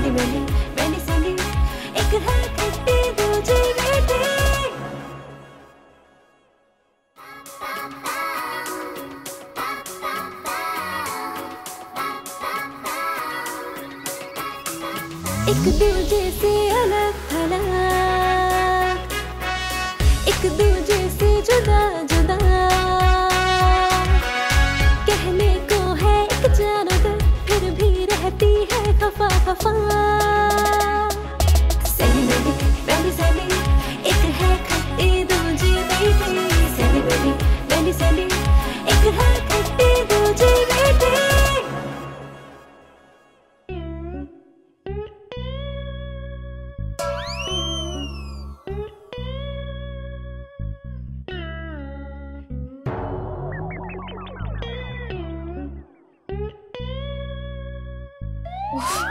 सैली valley valley सैली, एक है खट्टी दूजी मीठी। एक दूजे से अलग थलग, एक दूजे से जुदा जुदा, कहने को है एक जानदा, फिर भी रहती है खफा खफा। सैली वैली वैली सैली, एक है खट्टी दूजी मीठी। सैली वैली वैली सैली, एक है खट्टी दूजी मीठी।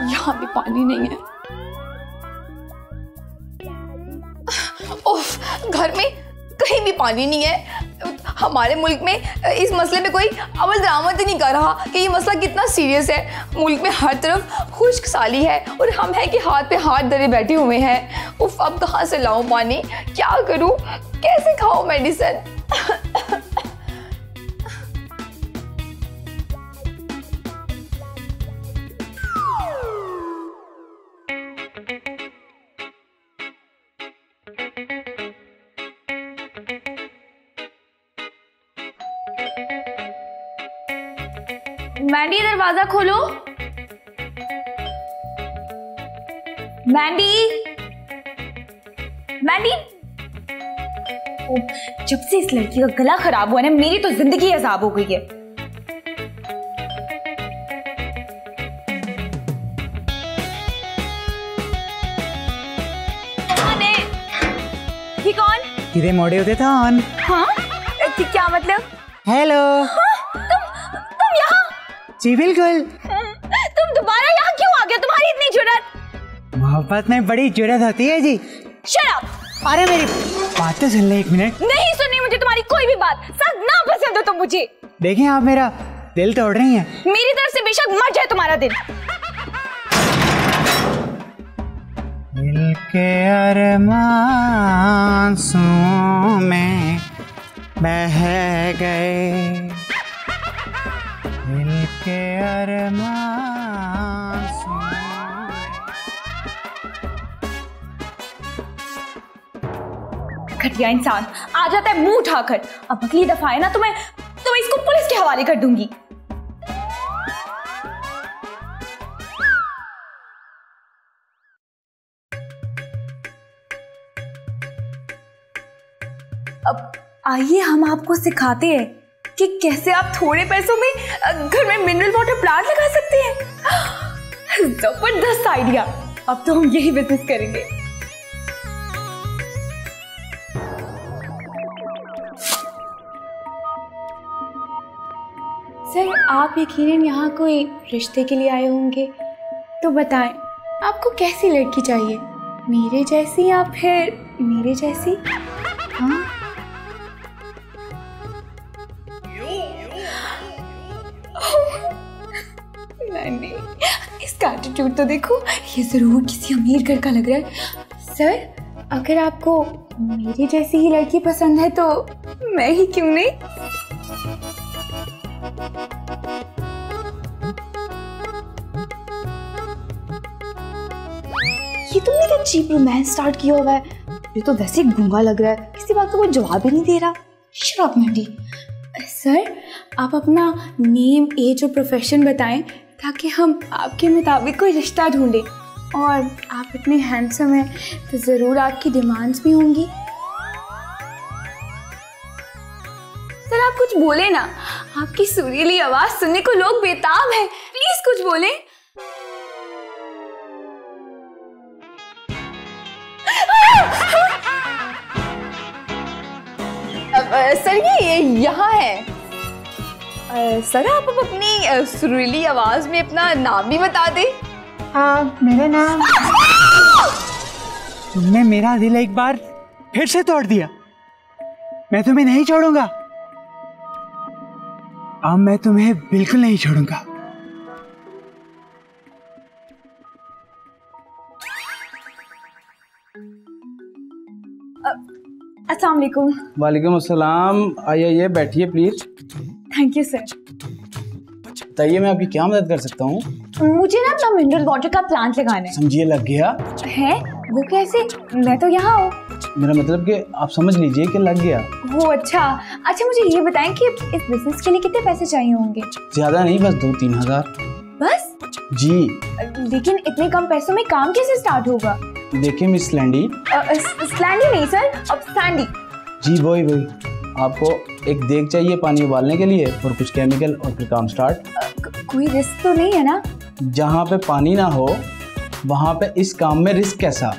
यहाँ भी पानी नहीं है। उफ, घर में कहीं भी पानी नहीं है। हमारे मुल्क में इस मसले पे कोई अमल दरामद ही नहीं कर रहा कि ये मसला कितना सीरियस है। मुल्क में हर तरफ खुश्क साली है और हम हैं कि हाथ पे हाथ धरे बैठे हुए हैं। उफ, अब कहाँ से लाऊं पानी, क्या करूं, कैसे खाऊं मेडिसिन। मैंडी, दरवाजा खोलो। मैंडी, मैंडी। जब से इस लड़की का गला खराब हुआ ना, मेरी तो जिंदगी अजाब हो गई है। ये कौन? किधे मोड़े होते था ऑन? हाँ, क्या मतलब? हेलो। तुम यहाँ? जी बिल्कुल। तुम दोबारा यहाँ क्यों आ गए? तुम्हारी इतनी जुर्रत? मोहब्बत में बड़ी जुर्रत होती है जी। Shut up. अरे मेरी बात तो सुन ले एक मिनट। नहीं सुननी मुझे तुम्हारी कोई भी बात। सख्त ना पसंद हो तुम मुझे। देखिए आप मेरा दिल तोड़ रही हैं। मेरी तरफ से बेशक मर जाए तुम्हारा दिल। दिल के अरमान आंसुओं में बह गए, दिल के अरमान आंसुओं में। घटिया इंसान आ जाता है मुंह उठाकर। अब अगली दफा है ना तो मैं इसको पुलिस के हवाले कर दूंगी। अब आइए हम आपको सिखाते हैं कि कैसे आप थोड़े पैसों में घर में मिनरल वाटर प्लांट लगा सकते हैं। जबरदस्त आइडिया। अब तो हम यही बिजनेस करेंगे। सर, आप यकीनन यहाँ कोई रिश्ते के लिए आए होंगे, तो बताएं आपको कैसी लड़की चाहिए? मेरे जैसी या फिर मेरे जैसी? हाँ, मैंने इसका एटीट्यूड तो देखो, ये जरूर किसी अमीर घर का लग रहा है। सर, अगर आपको मेरी जैसी ही लड़की पसंद है तो मैं ही क्यों नहीं। ये तुमने क्या चीप रोमांस स्टार्ट किया हुआ है? ये तो वैसे ही गूंगा लग रहा है, किसी बात का कोई जवाब ही नहीं दे रहा। Shut up Mandy. सर, आप अपना नेम, एज और प्रोफेशन बताएं ताकि हम आपके मुताबिक कोई रिश्ता ढूंढें। और आप इतने हैंडसम हैं तो ज़रूर आपकी डिमांड्स भी होंगी। सर, आप कुछ बोले ना, आपकी सुरीली आवाज़ सुनने को लोग बेताब हैं। प्लीज़ कुछ बोलें। सर, ये यहाँ है। सर, आप अपनी सुरीली आवाज में अपना नाम भी बता दें। हाँ, मेरा नाम। तुमने मेरा दिल एक बार फिर से तोड़ दिया। मैं तुम्हें नहीं छोड़ूंगा। अब मैं तुम्हें बिल्कुल नहीं छोड़ूंगा। अस्सलाम वालेकुम। वालेकुम अस्सलाम। आइए बैठिए प्लीज। Thank you sir. बताइए मैं आपकी क्या मदद कर सकता हूँ? मुझे ना अपना मिनरल वाटर का प्लांट लगाना समझिए लग गया है। वो कैसे? मैं तो यहाँ हूँ। मेरा मतलब कि आप समझ लीजिए कि लग गया। वो अच्छा मुझे ये बताएं कि इस बिजनेस के लिए कितने पैसे चाहिए होंगे? ज्यादा नहीं, बस 2-3 हज़ार बस जी। लेकिन इतने कम पैसों में काम कैसे स्टार्ट होगा? देखिए मिस स्लैंडी। स्लैंडी नहीं सर, अब सैंडी। जी वही आपको एक देग चाहिए पानी उबालने के लिए और कुछ केमिकल और फिर काम स्टार्ट। कोई रिस्क तो नहीं है ना? जहाँ पे पानी ना हो वहाँ पे इस काम में रिस्क कैसा?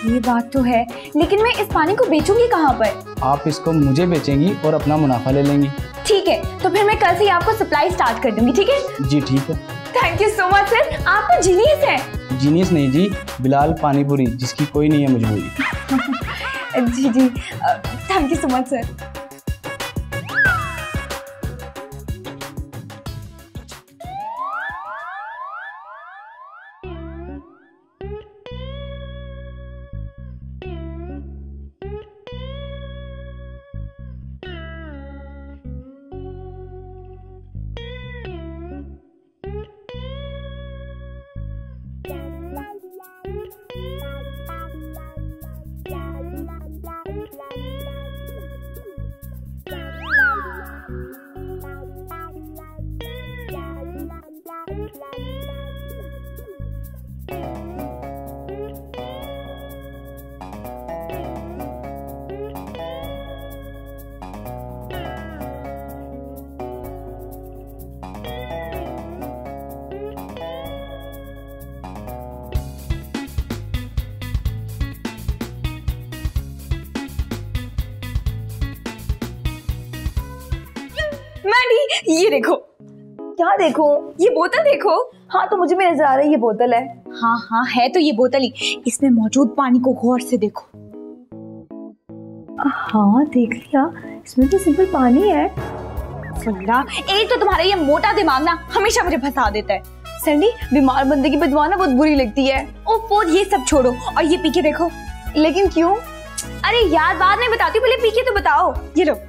ये बात तो है, लेकिन मैं इस पानी को बेचूंगी कहाँ पर? आप इसको मुझे बेचेंगी और अपना मुनाफा ले लेंगी। ठीक है, तो फिर मैं कल से ही आपको सप्लाई स्टार्ट कर दूंगी। ठीक है जी ठीक है। Thank you so much sir, आप तो जीनियस हैं। जीनियस नहीं जी, बिलाल पानीपुरी, जिसकी कोई नहीं है मजबूरी। जी thank you so much sir. Mandy ये देखो। क्या देखो? ये बोतल देखो। हाँ तो मुझे भी नजर आ रहा है ये बोतल है। हाँ है तो ये बोतल ही। इसमें मौजूद पानी को गौर से देखो। हाँ देख लिया, इसमें तो सिंपल पानी है। एक तो तुम्हारा ये मोटा दिमाग ना हमेशा मुझे फंसा देता है। सैंडी, बीमार बंदे की बदबू ना बहुत बुरी लगती है। ओफो ये सब छोड़ो और ये पी के देखो। लेकिन क्यों? अरे यार बाद में बताती हूँ, पहले पी के तो बताओ। ये लो।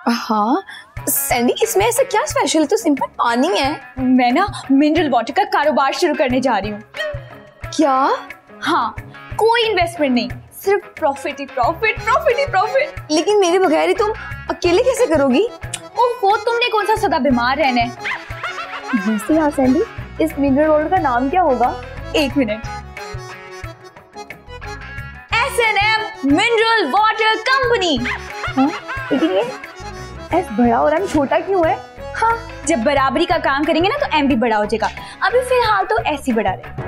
हाँ सैंडी, इसमें ऐसा क्या स्पेशल है? तो सिंपल पानी है। मैं ना मिनरल वाटर का कारोबार शुरू करने जा रही हूँ। क्या? हाँ, कोई इन्वेस्टमेंट नहीं, सिर्फ प्रॉफिट ही प्रॉफिट। लेकिन मेरे बगैर ही तुम अकेले कैसे करोगी? ओहो, तुमने कौन सा सदा बीमार रहना है? वैसे यार सैंडी, इस मिनरल वाटर का नाम क्या होगा? एक minute. S&M mineral water company. हाँ, लेकिन ये एस बड़ा और एम छोटा क्यों है? हाँ, जब बराबरी का काम करेंगे ना तो एम भी बड़ा हो जाएगा। अभी फिलहाल तो एस ही बड़ा रहे।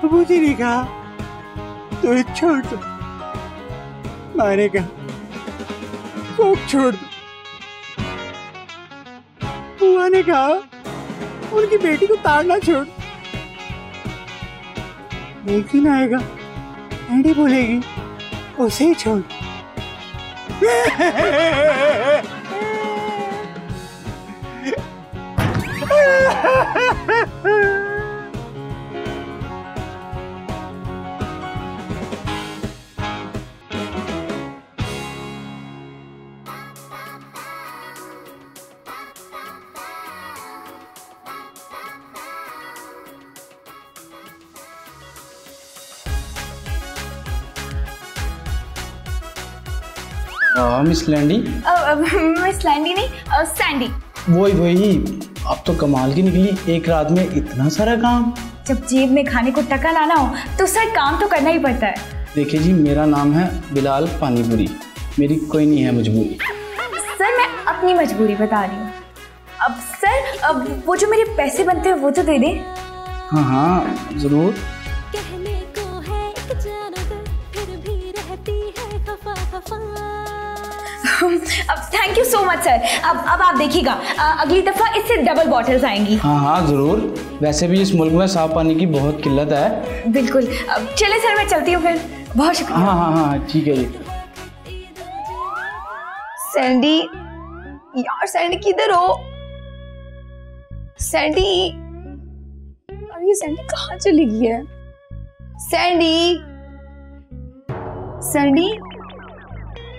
मुझे नहीं कहा तो छोड़ दो, माने कहा वो छोड़ दो। बुआ ने कहा उनकी बेटी को ताड़ना छोड़। एक दिन आएगा एंडी बोलेगी उसे ही छोड़। मिस लैंडी। मिस लैंडी नहीं, सैंडी। वही आप तो कमाल की निकली, एक रात में इतना सारा काम। जब जेब में खाने को टका लाना हो तो सर काम तो करना ही पड़ता है। देखिए जी, मेरा नाम है बिलाल पानीपुरी, मेरी कोई नहीं है मजबूरी। सर मैं अपनी मजबूरी बता रही हूँ। अब सर, अब वो जो मेरे पैसे बनते हैं वो तो दे दें। हाँ हाँ ज़रूर। कहने को है एक जानवर, फिर भी रहती है खफा खफा। अब thank you so much sir. अब आप देखिएगा, अगली दफा इससे डबल बॉटल्स आएंगी। हाँ हाँ ज़रूर, वैसे भी इस मुल्क में साफ पानी की बहुत किल्लत है। बिल्कुल। अब चले सर, मैं चलती हूँ फिर। बहुत शुक्रिया। हाँ हाँ हाँ ठीक है जी। सैंडी, यार सैंडी किधर हो? सैंडी, अरे ये सैंडी कहाँ चली गई है? सैंडी, सैंडी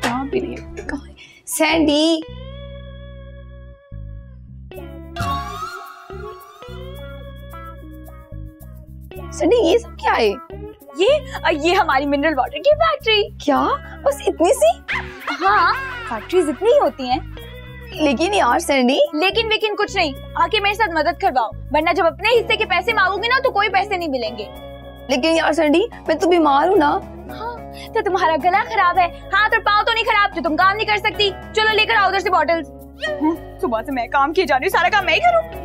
कहाँ भी नहीं है, कहाँ है? सैंडी, सैंडी ये सब क्या है? ये हमारी मिनरल वाटर की फैक्ट्री। क्या? बस इतनी सी? हाँ, फैक्ट्रीज इतनी ही होती हैं। लेकिन यार सैंडी, लेकिन कुछ नहीं, आके मेरे साथ मदद करवाओ, वरना जब अपने हिस्से के पैसे मांगोगी ना तो कोई पैसे नहीं मिलेंगे। लेकिन यार सैंडी, मैं तो बीमार हूँ ना। हाँ, तो तुम्हारा गला खराब है, हाथ और पाँव तो नहीं खराब, तो तुम काम नहीं कर सकती। चलो लेकर आओ उधर से बॉटल्स। सुबह से मैं काम किए जा रही हूँ, सारा काम मैं ही करूँ।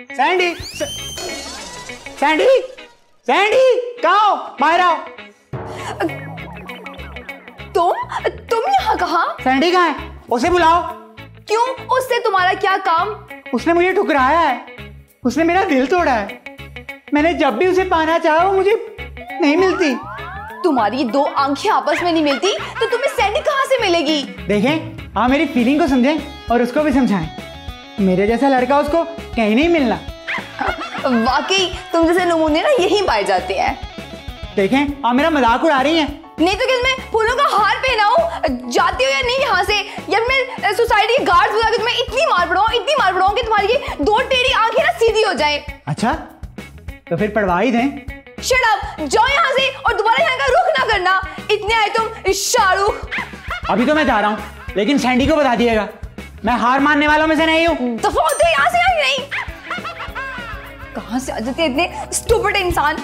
सैंडी, सैंडी, सैंडी, कहाँ हो? बाहर आओ। तुम यहाँ कहाँ? सैंडी कहाँ है? उसे बुलाओ। क्यों? उससे तुम्हारा क्या काम? उसने मुझे ठुकराया है, उसने मेरा दिल तोड़ा है। मैंने जब भी उसे पाना चाहा वो मुझे नहीं मिलती। तुम्हारी दो आंखें आपस में नहीं मिलती तो तुम्हें सैंडी कहाँ से मिलेगी? देखें, आप मेरी फीलिंग को समझें और उसको भी समझाएं। मेरे जैसा लड़का उसको कहीं नहीं मिलना। वाकई तुम जैसे नमूने ना यहीं पाए जाते हैं। देखें, आप मेरा मजाक उड़ा रही हैं। नहीं तो क्या मैं फूलों का हार पहनाऊं? जाती हो या नहीं यहाँ से, या मैं सोसाइटी के गार्ड्स बुला के तुम्हें इतनी मार पड़ाऊं कि तुम्हारी ये दो टेढ़ी आंखें ना सीधी हो जाए। अच्छा, तो फिर पढ़वा ही दें। शट अप, जाओ यहाँ से और दोबारा यहाँ का रुख ना करना। इतने आए तुम शाहरुख। अभी तो मैं जा रहा हूँ, लेकिन सैंडी को बता दिएगा, मैं हार मानने वालों में से नहीं हूँ। तो फोन यहाँ से आई नहीं। कहाँ से आ जाते हैं इतने स्टूपिड इंसान।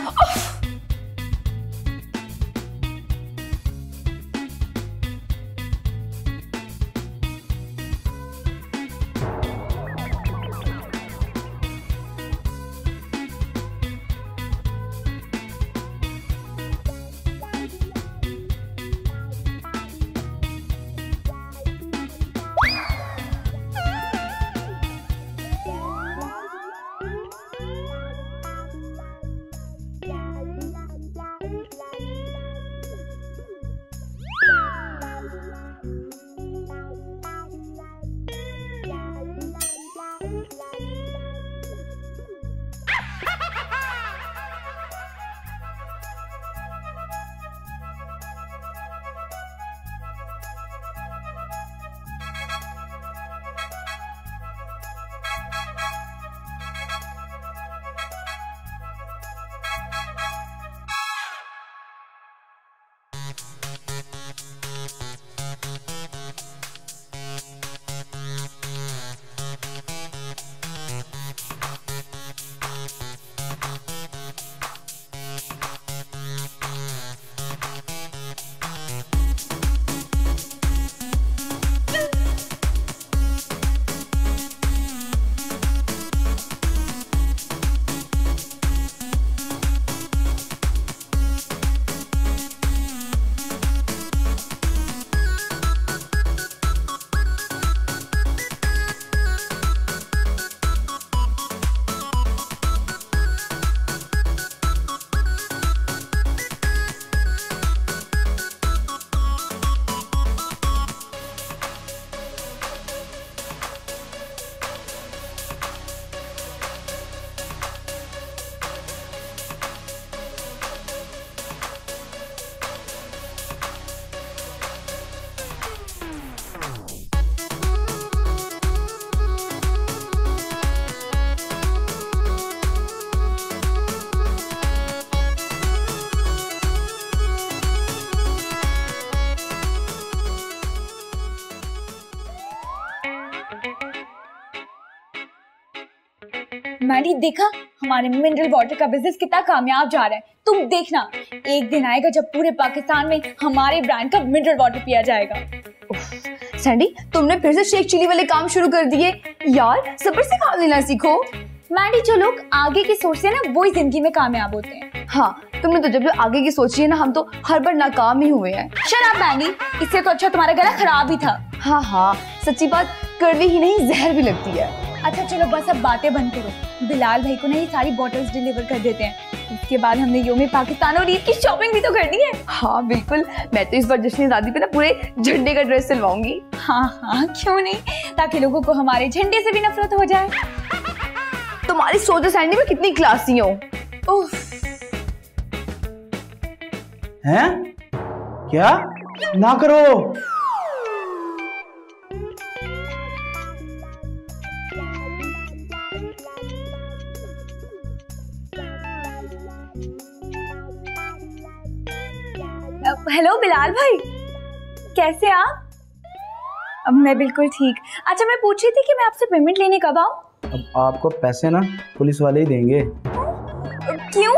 मैडी देखा हमारे मिनरल वाटर का बिजनेस कितना कामयाब जा रहा है। तुम देखना एक दिन आएगा जब पूरे पाकिस्तान में हमारे ब्रांड का मिनरल वाटर पिया जाएगा। सैंडी तुमने फिर से शेख चिली वाले काम शुरू कर दिए यार, सब्र से काम लेना सीखो। मैडी जो लोग आगे की सोचते हैं ना वही जिंदगी में कामयाब होते हैं। हाँ तुमने तो जब जो आगे की सोची है ना, हम तो हर बार नाकाम ही हुए हैं। शराब मैडी, इससे तो अच्छा तुम्हारा गला खराब ही था। हाँ हाँ सच्ची बात, कड़वी ही नहीं जहर भी लगती है। अच्छा चलो बस अब बातें बंद करो, बिलाल भाई को ना ये सारी बॉटल्स डिलीवर कर देते हैं। इसके बाद हमने योम पाकिस्तान और ईद की शॉपिंग भी तो करनी है। हाँ बिल्कुल, मैं तो इस बार जश्न आज़ादी पे ना पूरे झंडे का ड्रेस सिलवाऊंगी। हाँ हाँ क्यों नहीं, ताकि लोगों को हमारे झंडे से भी नफरत हो जाए। तुम्हारी सोच सैंडी में कितनी क्लासी हो। हैं? क्या ना करो। हेलो बिलाल भाई, कैसे आप? मैं बिल्कुल ठीक। अच्छा मैं पूछ रही थी कि मैं आपसे पेमेंट लेने कब आऊँ? अब आपको पैसे ना पुलिस वाले ही देंगे। क्यों?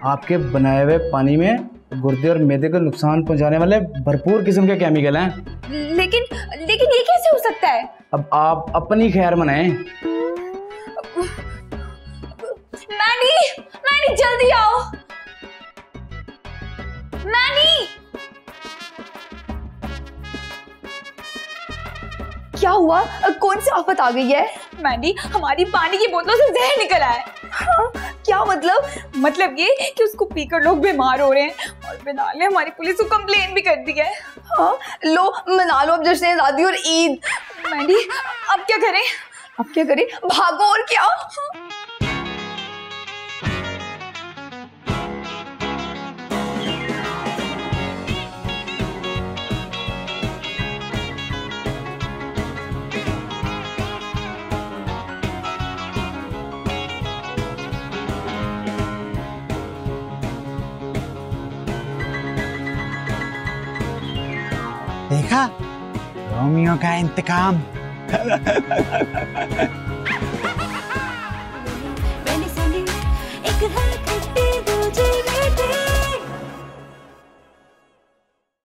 आपके बनाए हुए पानी में गुर्दे और मैदे को नुकसान पहुंचाने वाले भरपूर किस्म के केमिकल हैं। लेकिन ये कैसे हो सकता है? अब आप अपनी खैर मनाएं। मैनी जल्दी आओ। मैनी क्या हुआ? कौन सी आफत आ गई है? मैनी हमारी पानी की बोतलों से जहर निकल आया है। हाँ, क्या मतलब? मतलब ये कि उसको पीकर लोग बीमार हो रहे हैं और बिलाल ने हमारी पुलिस को कंप्लेन भी कर दी है। हाँ लो मना लो अब जश्न आज़ादी और ईद। मैनी अब क्या करें? भागो और क्या। देखा रोमियो का इंतकाम।